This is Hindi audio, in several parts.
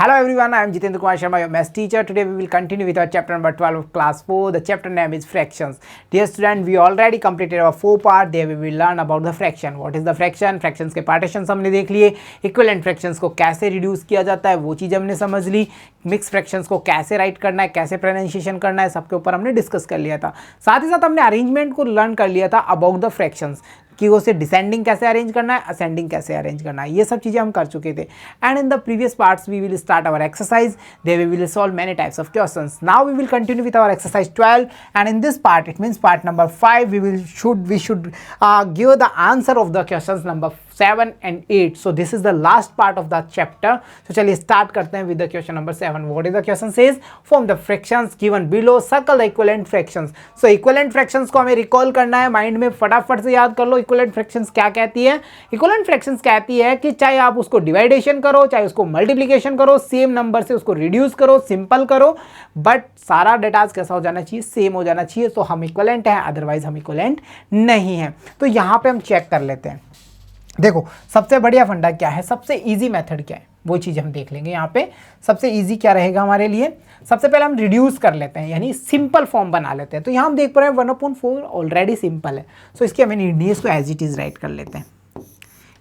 Hello everyone, I am Jitendra Kumar Sharma, your maths teacher. Today we will continue with our chapter number 12 of class 4. The chapter name is fractions. Dear student, we already completed our 4 part. There we will learn about the fraction. What is the fraction? Fractions के partitions हमने देख लिए. Equivalent fractions को कैसे reduce किया जाता है वो चीज़ हमने समझ ली. Mixed fractions को कैसे write करना है, कैसे pronunciation करना है, सबके ऊपर हमने discuss कर लिया था. साथ ही साथ हमने arrangement को learn कर लिया था about the fractions. कि उसे डिसेंडिंग कैसे अरेंज करना है, असेंडिंग कैसे अरेंज करना है, ये सब चीज़ें हम कर चुके थे. And in the previous parts we will start our exercise. There we will solve many types of questions. Now we will continue with our exercise 12 and in this part it means part number 5 we should give the answer of the questions number 7 and 8. So this is the last part of the chapter. So चलिए start करते हैं with the question number 7. What is the question says? Form the fractions given below, circle the equivalent fractions. So equivalent fractions को हमें recall करना है, माइंड में फटाफट से याद कर लो. equivalent fractions क्या कहती है? equivalent fractions कहती है कि चाहे आप उसको डिवाइडेशन करो, चाहे उसको मल्टीप्लीकेशन करो, सेम नंबर से उसको रिड्यूस करो, सिंपल करो, बट सारा डेटाज कैसा हो जाना चाहिए, सेम हो जाना चाहिए. तो हम इक्वलेंट हैं, अदरवाइज हम इक्वलेंट नहीं है. तो यहाँ पे हम चेक कर लेते हैं. देखो सबसे बढ़िया फंडा क्या है, सबसे इजी मेथड क्या है, वो चीज़ हम देख लेंगे. यहाँ पे सबसे इजी क्या रहेगा हमारे लिए, सबसे पहले हम रिड्यूस कर लेते हैं, यानी सिंपल फॉर्म बना लेते हैं. तो यहाँ हम देख पा रहे हैं 1/4 ऑलरेडी सिंपल है. सो इसकी हमें नीड नहीं है, इसको एज इट इज़ राइट कर लेते हैं.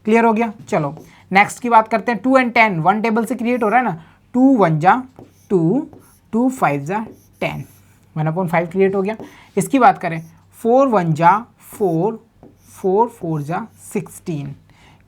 क्लियर हो गया. चलो नेक्स्ट की बात करते हैं. 2 and 10 वन टेबल से क्रिएट हो रहा है ना. 2 1 जा 2, 2 5 जा 10, 1/5 क्रिएट हो गया. इसकी बात करें 4 1 जा 4, 4 4 जा 16.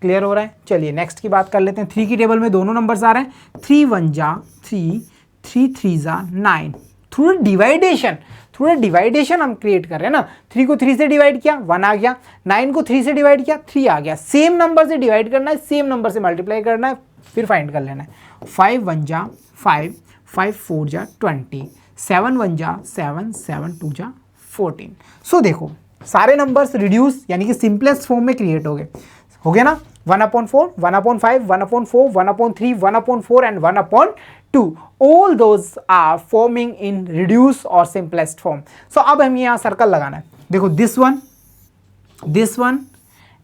क्लियर हो रहा है. चलिए नेक्स्ट की बात कर लेते हैं. 3 की टेबल में दोनों नंबर्स आ रहे हैं. 3 1 जा 3, 3 3 जा 9. थ्रू डिवाइडेशन हम क्रिएट कर रहे हैं ना. 3 को 3 से डिवाइड किया 1 आ गया, 9 को 3 से डिवाइड किया 3 आ गया. सेम नंबर से डिवाइड करना है, सेम नंबर से मल्टीप्लाई करना है, फिर फाइंड कर लेना है. 5 1 जा 5, 5 4 जा 20, 7 1 जा 7, 7 2 जा 14. सो देखो सारे नंबर्स रिड्यूस यानी कि सिंपलेस्ट फॉर्म में क्रिएट हो गया ना. 1/4, 1/5, 1/4, 1/3, 1/4 and 1/2. All those are forming in reduced or simplest form. So अब हम यहाँ सर्कल लगाना है. देखो this one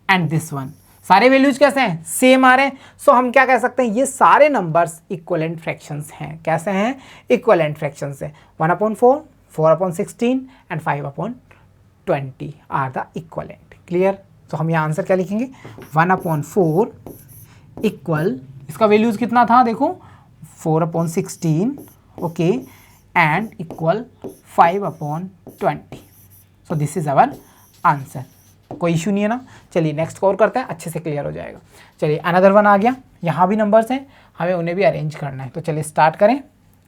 and this one सारे वैल्यूज कैसे हैं, सेम आ रहे हैं. सो हम क्या कह सकते हैं, ये सारे नंबर्स इक्वलेंट फ्रैक्शंस हैं. कैसे हैं, इक्वलेंट फ्रैक्शंस हैं. 1/4, 4/16 and 5/20 are the equivalent. Clear. तो हम यहाँ आंसर क्या लिखेंगे, 1/4 इक्वल, इसका वैल्यूज कितना था देखो 4/16, okay, and equal 5/20. So this is our answer. कोई इशू नहीं है ना. चलिए नेक्स्ट और करते हैं, अच्छे से क्लियर हो जाएगा. चलिए अनदर वन आ गया. यहाँ भी नंबर्स हैं, हमें उन्हें भी अरेंज करना है. तो चलिए स्टार्ट करें.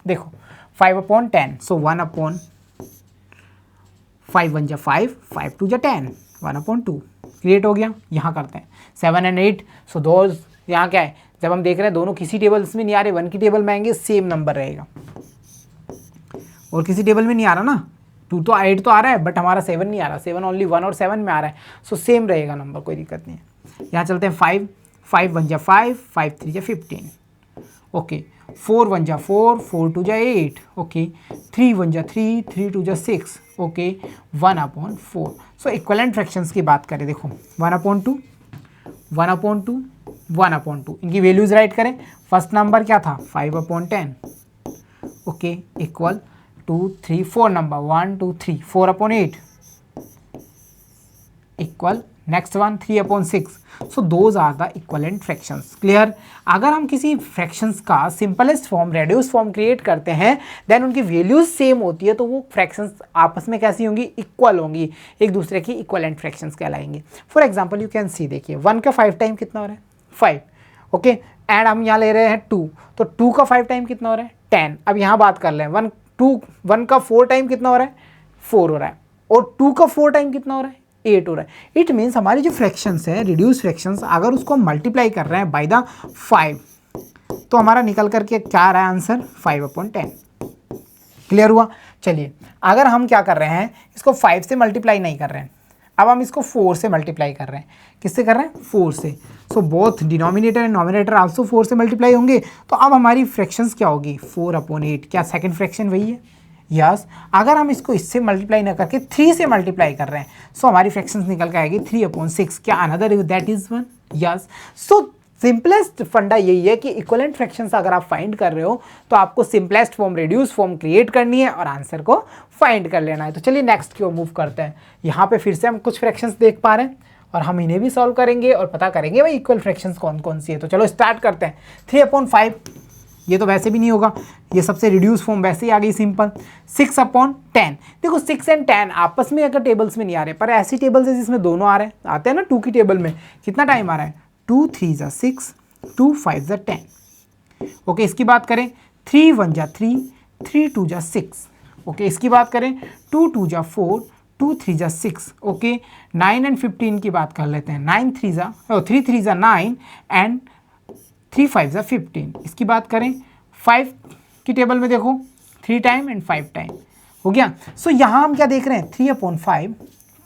देखो 5/10. सो 1/5 1 जा 5, 5 2 जा 10, 1/2 क्रिएट हो गया. यहाँ करते हैं 7 and 8. सो दोज यहाँ क्या है, जब हम देख रहे हैं दोनों किसी टेबल्स में नहीं आ रहे, 1 की टेबल में आएंगे सेम नंबर रहेगा, और किसी टेबल में नहीं आ रहा ना. 2 तो 8 तो आ रहा है, बट हमारा 7 नहीं आ रहा. 7 ओनली 1 और 7 में आ रहा है. सो सेम रहेगा नंबर, कोई दिक्कत नहीं है. यहाँ चलते हैं 5, 5 1 जा 5, 5 3 जा 15, ओके. 4 1 जा 4, 4 2 जा 8, ओके. 3 1 जा 3, 3 2 जा 6, ओके. 1/4. सो इक्वलेंट फ्रैक्शंस की बात करें, देखो 1/2, 1/2, 1/2. इनकी वैल्यूज राइट करें. फर्स्ट नंबर क्या था 5/10, okay, equal 2 3 4 number 1 2 3, 4/8 equal next one 3/6. So those are the equivalent fractions. Clear. अगर हम किसी फ्रैक्शंस का simplest form, reduce form create करते हैं, देन उनकी वैल्यूज सेम होती है, तो वो फ्रैक्शंस आपस में कैसी होंगी, इक्वल होंगी, एक दूसरे की इक्वलेंट फ्रैक्शंस कहलाएंगे. For example you can see, देखिए 1 का 5 टाइम कितना हो रहा है 5, ओके. एंड हम यहाँ ले रहे हैं 2, तो 2 का 5 टाइम कितना हो रहा है 10. अब यहाँ बात कर लें 1 का 4 टाइम कितना हो रहा है 4 हो रहा है, और 2 का 4 टाइम कितना हो रहा है 8 हो रहा है. इट मीन्स हमारी जो फ्रैक्शंस है, रिड्यूस फ्रैक्शंस, अगर उसको मल्टीप्लाई कर रहे हैं बाय द 5, तो हमारा निकल करके क्या आ रहा है आंसर 5/10. क्लियर हुआ. चलिए अगर हम क्या कर रहे हैं, इसको 5 से मल्टीप्लाई नहीं कर रहे हैं, अब हम इसको 4 से मल्टीप्लाई कर रहे हैं. किससे कर रहे हैं, 4 से. So both denominator and nominator also 4 से मल्टीप्लाई होंगे. तो अब हमारी फ्रैक्शंस क्या होगी 4/8. क्या सेकंड फ्रैक्शन वही है, यस. अगर हम इसको इससे मल्टीप्लाई ना करके 3 से मल्टीप्लाई कर रहे हैं, सो हमारी फ्रैक्शंस निकल के आएगी 3/6. क्या another that is 1, yes. So simplest फंडा यही है कि इक्विवेलेंट फ्रैक्शंस अगर आप फाइंड कर रहे हो तो आपको simplest form, reduce form create करनी है और आंसर को फाइंड कर लेना है। तो चलिए नेक्स्ट की ओर मूव करते हैं। यहाँ पे फिर से हम कुछ फ्रैक्शंस देख पा रहे हैं और हम इन्हें भी सॉल्व करेंगे और पता करेंगे भाई इक्वल फ्रैक्शंस कौन कौन सी है। तो चलो स्टार्ट करते हैं। 3/5 ये तो वैसे भी नहीं होगा, ये सबसे रिड्यूस फॉर्म वैसे ही आ गई सिंपल। 6/10 देखो 6 और 10 आपस में अगर टेबल्स में नहीं आ रहे, पर ऐसी टेबल्स है जिसमें दोनों आ रहे हैं, आते हैं ना 2 की टेबल में कितना टाइम आ रहा है, 2 3 = 6, 2 5 = 10। ओके, इसकी बात करें 3 1 = 3, 3 2 = 6। ओके, इसकी बात करें 2 2 = 4, 2 3 = 6। ओके, 9 और 15 की बात कर लेते हैं। 3 3 = 9 एंड 3 5 = 15। इसकी बात करें 5 की टेबल में देखो 3 टाइम एंड 5 टाइम हो गया। सो यहाँ हम क्या देख रहे हैं, 3/5,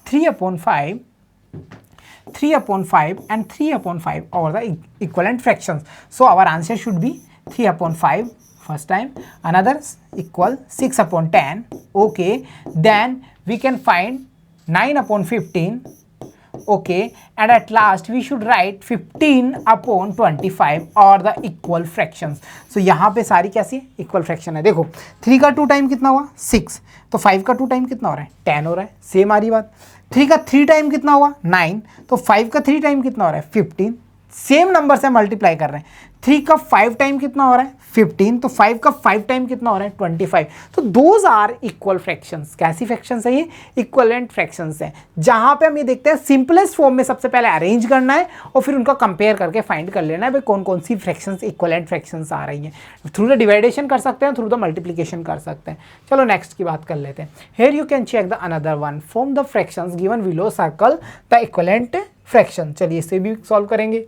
3/5, 3/5 and 3/5 are the equivalent fractions. So our answer should be 3/5 first time, another equal 6/10. Okay, then we can find 9/15. Okay, and at last we should write 15/25 or the equal fractions. So यहाँ पे सारी कैसी इक्वल फ्रैक्शन है। देखो 3 का 2 टाइम कितना हुआ 6, तो 5 का 2 टाइम कितना हो रहा है 10 हो रहा है, सेम आ रही बात। 3 का 3 टाइम कितना हुआ 9, तो 5 का 3 टाइम कितना हो रहा है 15, सेम नंबर से मल्टीप्लाई कर रहे हैं। 3 का 5 टाइम कितना हो रहा है 15, तो 5 का 5 टाइम कितना हो रहा है 25। तो दोज आर इक्वल फ्रैक्शंस। कैसी फ्रैक्शंस है ये, इक्वलेंट फ्रैक्शंस हैं, जहां पे हम ये देखते हैं सिंपलेस्ट फॉर्म में सबसे पहले अरेंज करना है और फिर उनका कंपेयर करके फाइंड कर लेना है भाई कौन कौन सी फ्रैक्शंस इक्वलेंट फ्रैक्शंस आ रही हैं। थ्रू द डिवाइडेशन कर सकते हैं, थ्रू द मल्टीप्लिकेशन कर सकते हैं। चलो नेक्स्ट की बात कर लेते हैं। Here you can check the another one from the fractions given below circle the equivalent fraction. चलिए इसे भी सॉल्व करेंगे।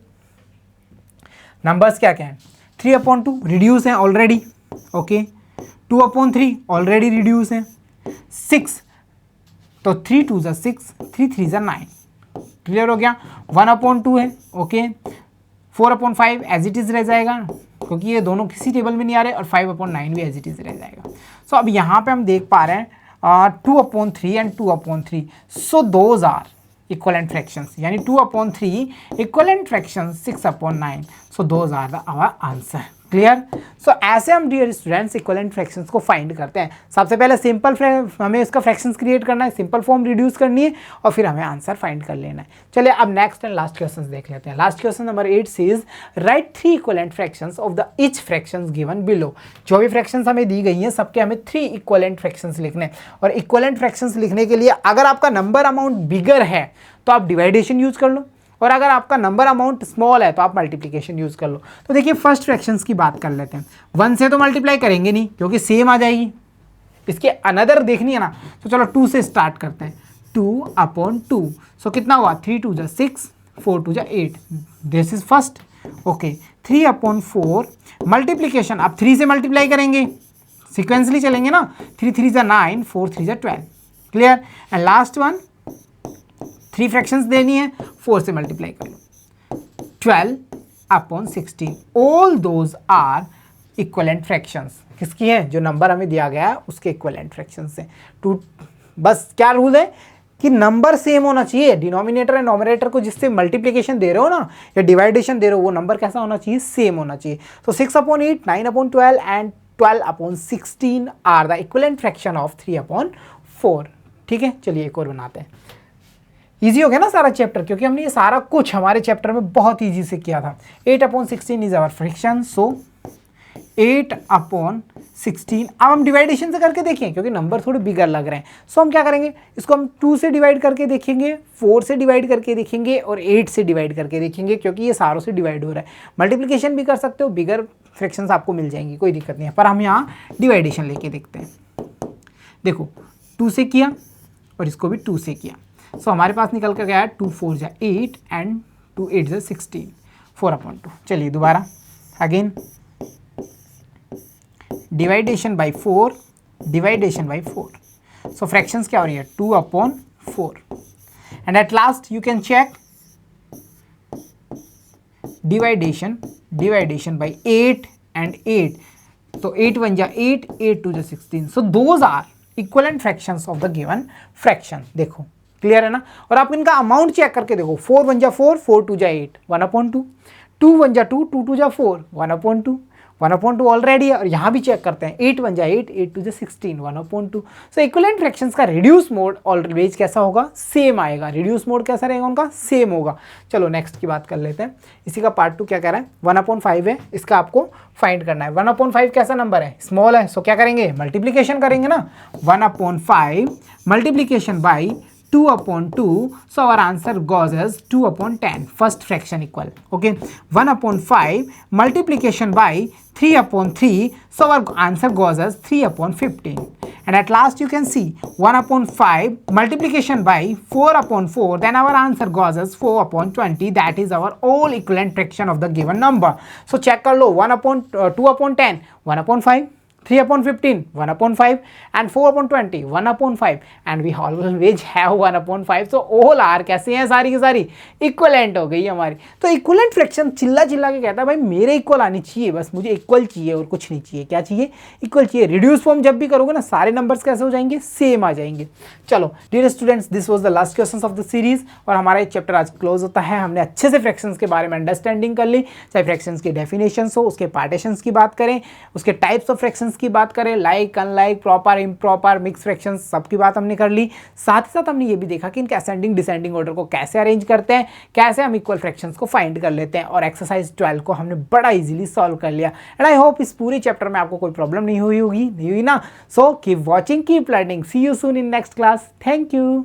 नंबर्स क्या क्या है, 3/2 रिड्यूस है ऑलरेडी। ओके, 2/3 ऑलरेडी रिड्यूस है। 6 तो 3 2 = 6, 3 3 = 9। क्लियर हो गया। 1/2 है। ओके, 4/5 एज इट इज रह जाएगा क्योंकि ये दोनों किसी टेबल में नहीं आ रहे, और 5/9 भी एज इट इज रह जाएगा। सो अब यहाँ पे हम देख पा रहे हैं 2/3 and 2/3। So those are equivalent fractions, यानी 2/3 equivalent fractions 6/9. So those are our answer. Clear. So ऐसे हम डियर स्टूडेंट्स इक्वलेंट फ्रैक्शंस को फाइंड करते हैं। सबसे पहले सिंपल हमें इसका फ्रैक्शंस क्रिएट करना है, सिंपल फॉर्म रिड्यूस करनी है और फिर हमें आंसर फाइंड कर लेना है। चलिए अब नेक्स्ट एंड लास्ट क्वेश्चन देख लेते हैं। Last question number 8 says right 3 equivalent fractions of the each fractions given below. जो भी फ्रैक्शंस हमें दी गई हैं सबके हमें 3 इक्वलेंट फ्रैक्शंस लिखने हैं, और इक्वलेंट फ्रैक्शंस लिखने के लिए अगर आपका नंबर अमाउंट बिगर है तो आप डिवाइडेशन यूज कर लो, और अगर आपका नंबर अमाउंट स्मॉल है तो आप मल्टीप्लिकेशन यूज कर लो। तो देखिए फर्स्ट फ्रैक्शंस की बात कर लेते हैं। 1 से तो मल्टीप्लाई करेंगे नहीं क्योंकि सेम आ जाएगी, इसके अनदर देखनी है ना, तो चलो 2 से स्टार्ट करते हैं। 2/2 सो कितना हुआ 3 2 = 6, 4 2 = 8। This is first. Okay, 3/4 multiplication, अब 3 से मल्टीप्लाई करेंगे, सिक्वेंसली चलेंगे ना। 3 3 = 9, 4 3 = 12। Clear. And last one 3 fractions देनी है, 4 से मल्टीप्लाई कर लो, 12/16। All those are equivalent fractions. किसकी है, जो नंबर हमें दिया गया है उसके इक्वलेंट फ्रैक्शंस हैं। बस क्या रूल है कि नंबर सेम होना चाहिए, डिनोमिनेटर एंड नोमिनेटर को जिससे मल्टीप्लिकेशन दे रहे हो ना या डिवाइडेशन दे रहे हो, वो नंबर कैसा होना चाहिए, सेम होना चाहिए। तो 6/8, 9/12 and 12/16 are the equivalent fraction of 3/4। ठीक है, चलिए एक और बनाते हैं। ईजी हो गया ना सारा चैप्टर, क्योंकि हमने ये सारा कुछ हमारे चैप्टर में बहुत ईजी से किया था। 8/16 इज आवर फ्रैक्शन, सो 8/16। अब हम डिवाइडेशन से करके देखें क्योंकि नंबर थोड़े बिगर लग रहे हैं। सो हम क्या करेंगे, इसको हम 2 से डिवाइड करके देखेंगे, 4 से डिवाइड करके देखेंगे और 8 से डिवाइड करके देखेंगे, क्योंकि ये सारों से डिवाइड हो रहा है। मल्टीप्लिकेशन भी कर सकते हो, बिगर फ्रैक्शंस आपको मिल जाएंगी, कोई दिक्कत नहीं है, पर हम यहाँ डिवाइडेशन लेके देखते हैं। देखो 2 से किया और इसको भी 2 से किया, सो हमारे पास निकल कर गया 2 4 = 8 एंड 2 8 = 16, 4/2। चलिए दोबारा again division by 4, division by 4। So fractions क्या हो रही है 2/4। And at last you can check division by 8 and 8। तो 8 1 = 8, 8 2 = 16। So those are equivalent fractions of the given fraction. देखो क्लियर है ना। और आप इनका अमाउंट चेक करके देखो, 4 1 जा 4, 4 2 जा 8, 1/2, 2 1 जा 2, 2 2 जा 4, 1/2, 1/2 ऑलरेडी है। और यहाँ भी चेक करते हैं, 8 1 जा 8, 8 2 जा 16, 1/2। सो इक्विवेलेंट फ्रैक्शंस का रिड्यूस मोड ऑलवेज कैसा होगा, सेम आएगा। रिड्यूस मोड कैसा रहेगा उनका, सेम होगा। चलो नेक्स्ट की बात कर लेते हैं। इसी का पार्ट 2 क्या कह रहा है, 1/5 है, इसका आपको फाइंड करना है। 1/5 कैसा नंबर है, स्मॉल है, सो क्या करेंगे, मल्टीप्लीकेशन करेंगे ना। 1/5 multiplication by 2/2, so our answer goes as 2/10, first fraction equal, okay. 1/5 multiplication by 3/3, so our answer goes as 3/15. And at last you can see 1/5 multiplication by 4/4, then our answer goes as 4/20, that is our all equivalent fraction of the given number. So check कर लो, 2/10 1/5, 3/15 1/5 and 4/20 1/5, and we always have 1/5. so all are कैसे हैं, सारी की सारी इक्वलेंट हो गई हमारी। तो इक्वलेंट फ्रैक्शन चिल्ला चिल्ला के कहता है भाई मेरे इक्वल आनी चाहिए, बस मुझे इक्वल चाहिए और कुछ नहीं चाहिए। क्या चाहिए, इक्वल चाहिए। रिड्यूस फॉर्म जब भी करोगे ना, सारे नंबर्स कैसे हो जाएंगे, सेम आ जाएंगे। चलो dear students, this was the last question of the series, और हमारा एक चैप्टर आज क्लोज होता है। हमने अच्छे से फ्रैक्शंस के बारे में अंडरस्टैंडिंग कर ली, चाहे फ्रैक्शंस की डेफिनेशंस हो, उसके पार्टीशंस की बात करें, उसके टाइप्स ऑफ फ्रैक्शंस की बात करें, like unlike, proper improper, mix fractions, सबकी बात हमने कर ली। साथ ही साथ हमने ये भी देखा कि इनके असेंडिंग डिसेंडिंग ऑर्डर को कैसे अरेंज करते हैं, कैसे हम इक्वल फ्रैक्शंस को फाइंड कर लेते हैं, और एक्सरसाइज 12 को हमने बड़ा इजीली सॉल्व कर लिया। एंड आई होप इस पूरे चैप्टर में आपको कोई प्रॉब्लम नहीं हुई ना। So keep watching, keep learning, see you soon in next class. Thank you.